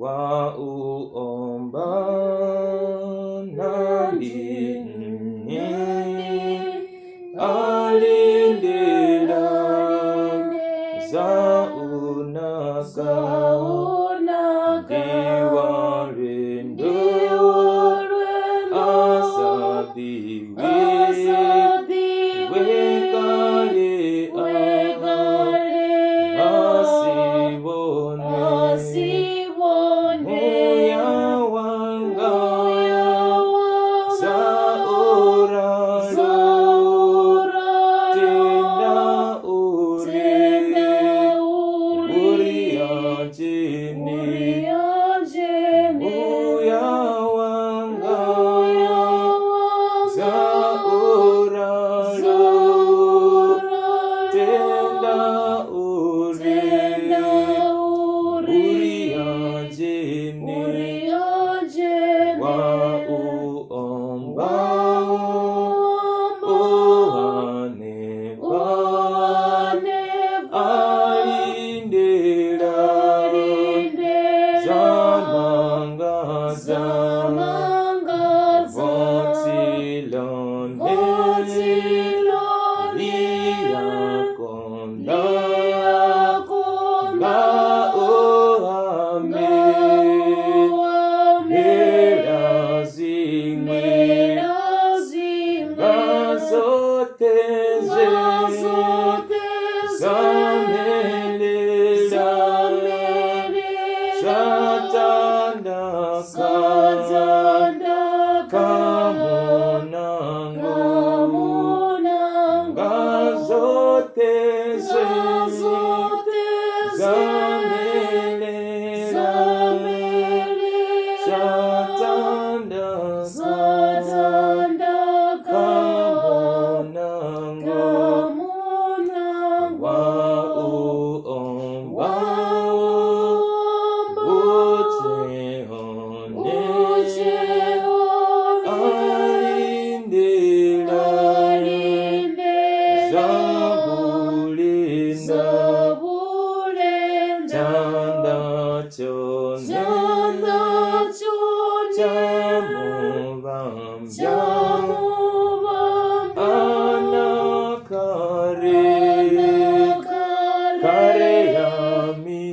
wauomba nani alindira zaunaka diwarendo asadiwi wekale asibone uyawanga sauraro tenda uriajeni uyawanga sauraro tenda uriajeni wauomba alindira zamanga votilone liyakonda baoame herazimwe gazoteze zamelela satandaka kamunango gazoteze zamelela satandaka kamunango wauomba alindira zabulenda chanda chamuvambya anakare yami